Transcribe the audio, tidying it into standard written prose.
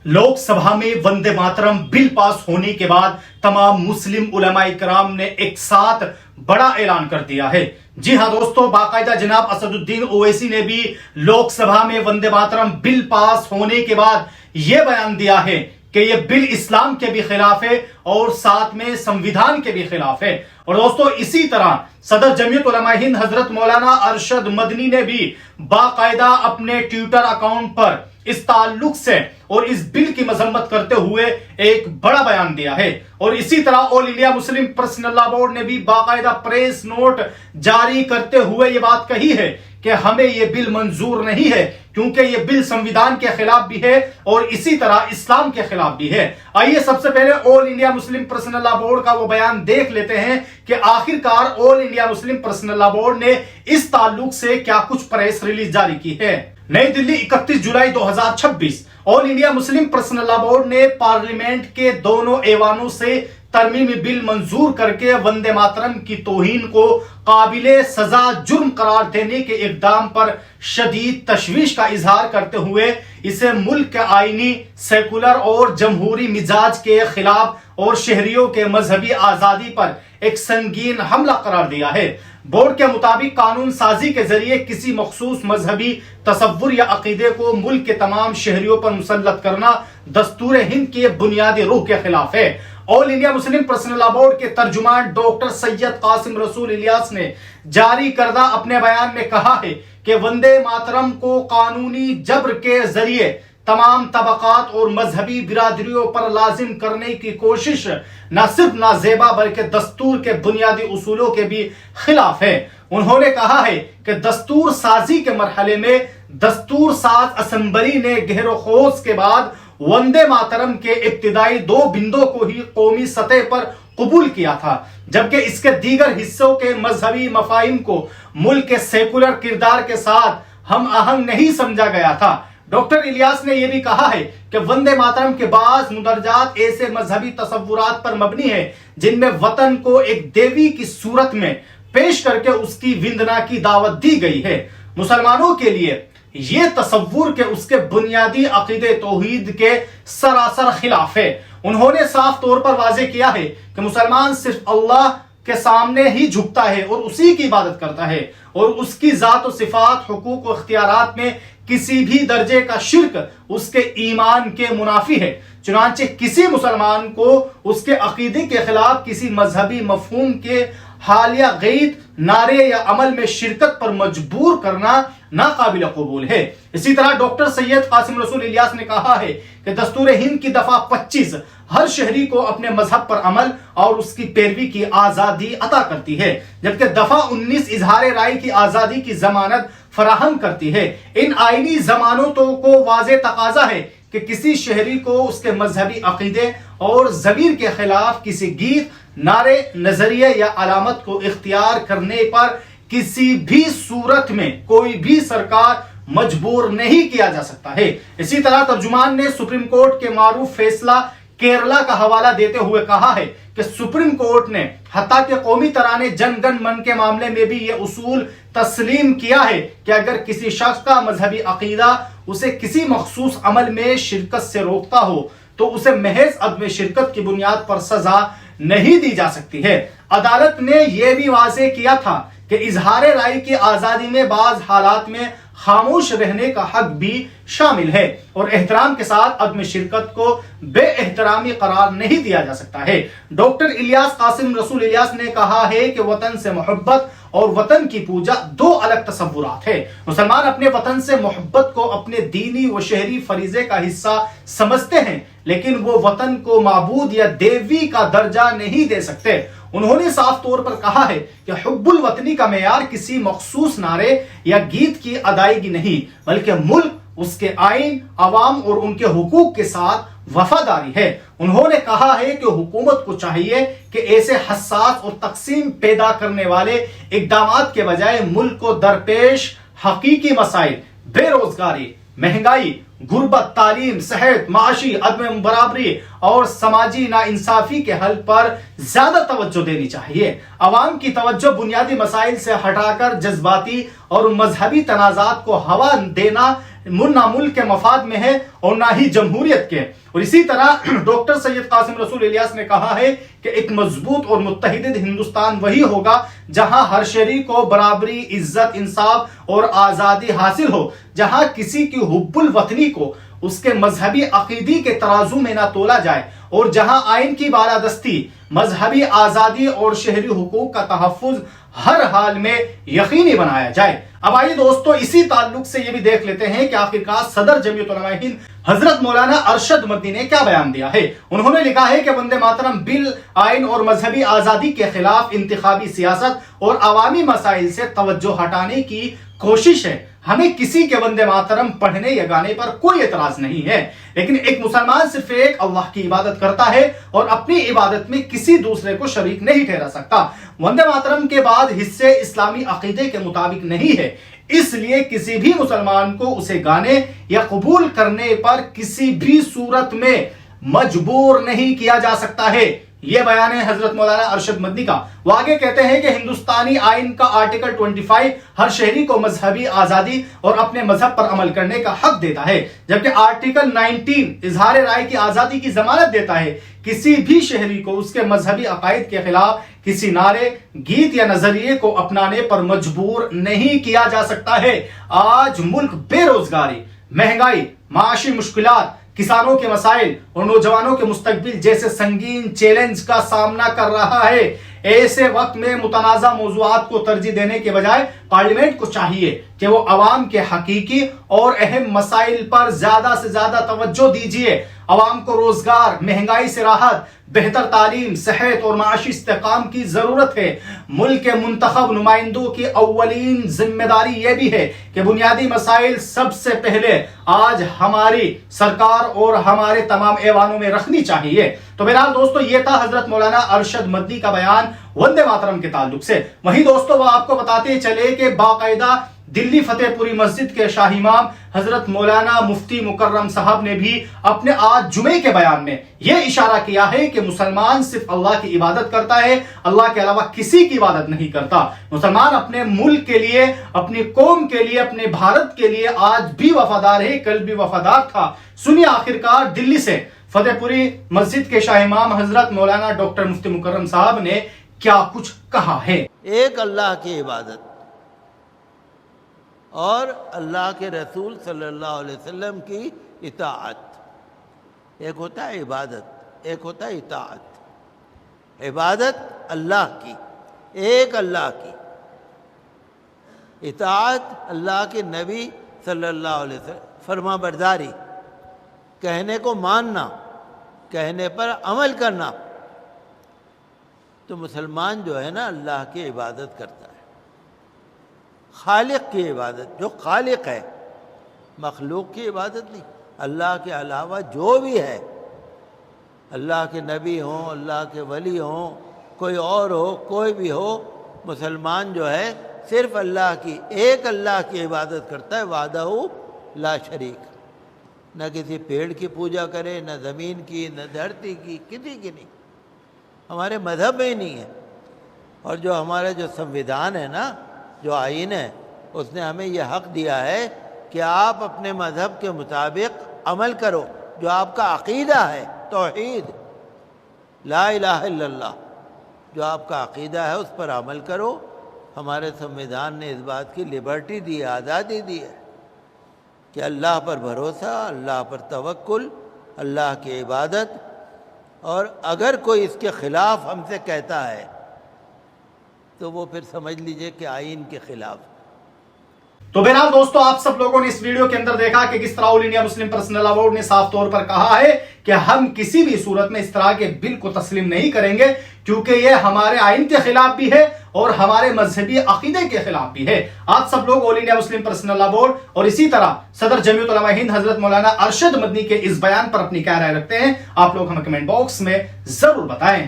लोक सभा में वंदे मातरम बिल पास होने के बाद तमाम मुस्लिम उलमा इकराम ने एक साथ बड़ा ऐलान कर दिया है। जी हां दोस्तों, बाकायदा जनाब असदुद्दीन ओवैसी ने भी लोकसभा में वंदे मातरम बिल पास होने के बाद यह बयान दिया है कि यह बिल इस्लाम के भी खिलाफ है और साथ में संविधान के भी खिलाफ है। और दोस्तों, इसी तरह सदर जमीयत उलमा हिंद हजरत मौलाना अरशद मदनी ने भी बाकायदा अपने ट्विटर अकाउंट पर इस ताल्लुक से और इस बिल की मजम्मत करते हुए एक बड़ा बयान दिया है। और इसी तरह all India Muslim personal law board ने भी बाकायदा प्रेस नोट जारी करते हुए ये बात कही है कि हमें यह बिल मंजूर नहीं है, क्योंकि यह बिल संविधान के खिलाफ भी है और इसी तरह इस्लाम के खिलाफ भी है। आइए सबसे पहले all India Muslim personal law board का वो बयान देख लेते हैं कि आखिरकार all India Muslim personal law board ने इस ताल्लुक से क्या कुछ प्रेस रिलीज जारी की है। नई दिल्ली 31 जुलाई 2026। All India Muslim personal law board ने पार्लियामेंट के दोनों ऐवानों से तरमीमी बिल मंजूर करके वंदे मातरम की तौहीन को काबिले सजा जुर्म करार देने के इक़दाम पर शदीद तशवीश का इजहार करते हुए इसे मुल्क के आईनी, सेकुलर और जमहूरी मिजाज के खिलाफ और शहरियों के मजहबी आजादी पर एक संगीन हमला करार दिया है। बोर्ड के मुताबिक कानून साजी के जरिए किसी मखसूस मजहबी तसव्वुर या अकीदे को मुल्क के तमाम शहरियों पर मुसल्लत करना दस्तूर हिंद के बुनियादी रूह के खिलाफ है। All India Muslim personal law board के तर्जुमान डॉक्टर सैयद कासिम रसूल इलियास ने जारी करदा अपने बयान में कहा है कि वंदे मातरम को कानूनी जबर के जरिए तमाम तबकात और मजहबी बिरादरियों पर लाजिम करने की कोशिश न सिर्फ नाजेबा बल्कि दस्तूर के बुनियादी उसूलों के भी खिलाफ है। उन्होंने कहा है कि दस्तूर साजी के मरहले में दस्तूर साज असेंबली ने गहरो खोज के बाद वंदे मातरम के इब्तिदाई 2 बिंदुओं को ही कौमी सतह पर कबूल किया था, जबकि इसके दीगर हिस्सों के मजहबी मफाहिम को मुल्क के सेकुलर किरदार के साथ हम आहंग नहीं समझा गया था। डॉक्टर इलियास ने यह भी कहा है कि वंदे मातरम के बाज़ मुदरजात ऐसे मजहबी तसव्वुरात पर मबनी है जिनमें वतन को एक देवी की सूरत में पेश करके उसकी विंदना की दावत दी गई है। मुसलमानों के लिए यह तसव्वुर के उसके बुनियादी अकीदे तौहीद के सरासर खिलाफ है। उन्होंने साफ तौर पर वाज़ेह किया है कि मुसलमान सिर्फ अल्लाह के सामने ही झुकता है और उसी की इबादत करता है और उसकी जात और सिफात, हुकूक और इख्तियारात में किसी भी दर्जे का शिर्क उसके ईमान के मुनाफी है। चुनांचे किसी मुसलमान को उसके अकीदे के खिलाफ किसी मजहबी मफहूम के हालिया गीत, नारे या अमल में शिरकत पर मजबूर करना नाकाबिल कबूल है। इसी तरह डॉक्टर सैयद कासिम रसूल इलियास ने कहा है कि दस्तूर हिंद की दफा 25 हर शहरी को अपने मजहब पर अमल और उसकी पैरवी की आजादी अता करती है, जबकि दफा 19 इजहार राय की आजादी की जमानत फराहम करती है। इन आईनी जमानतों को वाज़ेह तकाजा है कि किसी शहरी को उसके मजहबी अकीदे और ज़मीर के खिलाफ किसी गीत, नारे, नजरिए या अलामत को इख्तियार करने पर किसी भी सूरत में कोई भी सरकार मजबूर नहीं किया जा सकता है। इसी तरह तर्जुमान ने सुप्रीम कोर्ट के मारूफ फैसला केरला का हवाला देते हुए कहा है कि सुप्रीम कोर्ट ने हत्ता के कौमी तराने जन गण मन के मामले में भी यह उसूल तस्लीम किया है कि अगर किसी शख्स का मजहबी अकीदा उसे किसी मखसूस अमल में शिरकत से रोकता हो तो उसे महज अदम शिरकत की बुनियाद पर सजा नहीं दी जा सकती है। अदालत ने यह भी वाज़ेह किया था कि इजहार राय की आजादी में बाज हालात में खामोश रहने का हक भी शामिल है और एहतराम के साथ अदम शिरकत को बेएहतरामी करार नहीं दिया जा सकता है। डॉक्टर इलियास कासिम रसूल इलियास ने कहा है कि वतन से मोहब्बत और वतन की पूजा 2 अलग तसव्वुरात है। मुसलमान अपने वतन से मोहब्बत को अपने दीनी व शहरी फरीजे का हिस्सा समझते हैं, लेकिन वो वतन को माबूद या देवी का दर्जा नहीं दे सकते। उन्होंने साफ तौर पर कहा है कि हुब्बुल वतनी का मेयार किसी मखसूस नारे या गीत की अदायगी नहीं, बल्कि मुल्क, उसके आइन, अवाम और उनके हुकूक के साथ वफादारी है। उन्होंने कहा है कि हुकूमत को चाहिए कि ऐसे हसास और तकसीम पैदा करने वाले इक़दामात के बजाय मुल्क को दरपेश हकीकी मसाइल, बेरोजगारी, महंगाई, गुर्बत, तालीम, सेहत, माशी अदम बराबरी और समाजी नाइंसाफी के हल पर ज्यादा तवज्जो देनी चाहिए। अवाम की तवज्जो बुनियादी मसाइल से हटाकर जज्बाती और मजहबी तनाजात को हवा देना نہ ملک کے مفاد میں ہے اور نہ ہی جمہوریت کے۔ اور اسی طرح ڈاکٹر سید قاسم رسول الیاس نے کہا ہے کہ ایک مضبوط اور متحد ہندوستان وہی ہوگا جہاں ہر شہری کو برابری، عزت، انصاف اور آزادی حاصل ہو، جہاں کسی کی حب الوطنی کو اس کے مذہبی عقیدے کے ترازو میں نہ تولا جائے، اور جہاں آئین کی بالادستی، مذہبی آزادی اور شہری حقوق کا تحفظ ہر حال میں یقینی بنایا جائے۔ اب آئیے دوستو اسی تعلق سے یہ بھی دیکھ لیتے ہیں کہ آخرکار صدر جمعیت علماء ہند حضرت مولانا ارشد مدنی نے کیا بیان دیا ہے۔ انہوں نے لکھا ہے کہ وندے ماترم بل آئین اور مذہبی آزادی کے خلاف انتخابی سیاست اور عوامی مسائل سے توجہ ہٹانے کی کوشش ہے۔ ہمیں کسی کے وندے ماترم پڑھنے یا گانے پر کوئی اعتراض نہیں ہے، لیکن ایک مسلمان صرف ایک اللہ کی عبادت کرتا ہے اور اپنی عبادت میں کسی دوسرے کو شریک نہیں ٹھہرا سکتا۔ وندے ماترم کے بعد حصے اسلامی عقیدے کے مطابق نہیں ہے، اس لیے کسی بھی مسلمان کو اسے گانے یا قبول کرنے پر کسی بھی صورت میں مجبور نہیں کیا جا سکتا ہے۔ یہ بیان ہے حضرت مولانا ارشد مدنی کا۔ وہ آگے کہتے ہیں کہ ہندوستانی آئین کا آرٹیکل 25 ہر شہری کو مذہبی آزادی اور اپنے مذہب پر عمل کرنے کا حق دیتا ہے، جبکہ آرٹیکل 19 اظہار رائے کی آزادی کی ضمانت دیتا ہے۔ کسی بھی شہری کو اس کے مذہبی عقائد کے خلاف کسی نعرے، گیت یا نظریے کو اپنانے پر مجبور نہیں کیا جا سکتا ہے۔ آج ملک بے روزگاری، مہنگائی، معاشی مشکلات، کسانوں کے مسائل اور نوجوانوں کے مستقبل جیسے سنگین چیلنج کا سامنا کر رہا ہے۔ ایسے وقت میں متنازع موضوعات کو ترجیح دینے کے بجائے پارلیمنٹ کو چاہیے کہ وہ عوام کے حقیقی اور اہم مسائل پر زیادہ سے زیادہ توجہ دیجیے۔ عوام کو روزگار، مہنگائی سے راحت، بہتر تعلیم، صحت اور معاشی استحکام کی ضرورت ہے۔ ملک کے منتخب نمائندوں کی اولین ذمہ داری یہ بھی ہے کہ بنیادی مسائل سب سے پہلے آج ہماری سرکار اور ہمارے تمام ایوانوں میں رکھنی چاہیے۔ تو بہرحال دوستو یہ تھا حضرت مولانا ارشد مدنی کا بیان وندے ماترم کے تعلق سے۔ وہیں دوستو وہ آپ کو بتاتے چلے کہ باقاعدہ دلی فتح پوری مسجد کے شاہ امام حضرت مولانا مفتی مکرم صاحب نے بھی اپنے آج جمعے کے بیان میں یہ اشارہ کیا ہے کہ مسلمان صرف اللہ کی عبادت کرتا ہے، اللہ کے علاوہ کسی کی عبادت نہیں کرتا۔ مسلمان اپنے ملک کے لیے، اپنی قوم کے لیے، اپنے بھارت کے لیے آج بھی وفادار ہے، کل بھی وفادار تھا۔ سنیے آخرکار دلی سے فتح پوری مسجد کے شاہ امام حضرت مولانا ڈاکٹر مفتی مکرم صاحب نے کیا کچھ کہا ہے۔ ایک اللہ کی عبادت اور اللہ کے رسول صلی اللہ علیہ وسلم کی اطاعت۔ ایک ہوتا ہے عبادت، ایک ہوتا ہے اطاعت۔ عبادت اللہ کی، ایک اللہ کی، اطاعت اللہ کے نبی صلی اللہ علیہ وسلم، فرما برداری، کہنے کو ماننا، کہنے پر عمل کرنا۔ تو مسلمان جو ہے نا اللہ کی عبادت کرتا ہے، خالق کی عبادت، جو خالق ہے، مخلوق کی عبادت نہیں۔ اللہ کے علاوہ جو بھی ہے، اللہ کے نبی ہوں، اللہ کے ولی ہوں، کوئی اور ہو، کوئی بھی ہو، مسلمان جو ہے صرف اللہ کی، ایک اللہ کی عبادت کرتا ہے، وحدہ لا شریک۔ نہ کسی پیڑ کی پوجا کرے، نہ زمین کی، نہ دھرتی کی، کسی کی نہیں۔ ہمارے مذہب میں ہی نہیں ہے۔ اور جو ہمارے جو سنویدھان ہے نا، جو آئین ہے، اس نے ہمیں یہ حق دیا ہے کہ آپ اپنے مذہب کے مطابق عمل کرو۔ جو آپ کا عقیدہ ہے، توحید، لا الہ الا اللہ، جو آپ کا عقیدہ ہے اس پر عمل کرو۔ ہمارے سنویدھان نے اس بات کی لبرٹی دی ہے، آزادی دی ہے کہ اللہ پر بھروسہ، اللہ پر توکل، اللہ کی عبادت۔ اور اگر کوئی اس کے خلاف ہم سے کہتا ہے تو وہ پھر سمجھ لیجئے کہ آئین کے خلاف۔ تو بہرحال دوستو آپ سب لوگوں نے اس ویڈیو کے اندر دیکھا کہ کس طرح all India Muslim personal law board نے صاف طور پر کہا ہے کہ ہم کسی بھی صورت میں اس طرح کے بل کو تسلیم نہیں کریں گے، کیونکہ یہ ہمارے آئین کے خلاف بھی ہے اور ہمارے مذہبی عقیدے کے خلاف بھی ہے۔ آپ سب لوگ all India Muslim personal law board اور اسی طرح صدر جمعیت علماء ہند حضرت مولانا ارشد مدنی کے اس بیان پر اپنی کیا رائے رکھتے ہیں، آپ لوگ ہمیں کمنٹ باکس میں ضرور بتائیں۔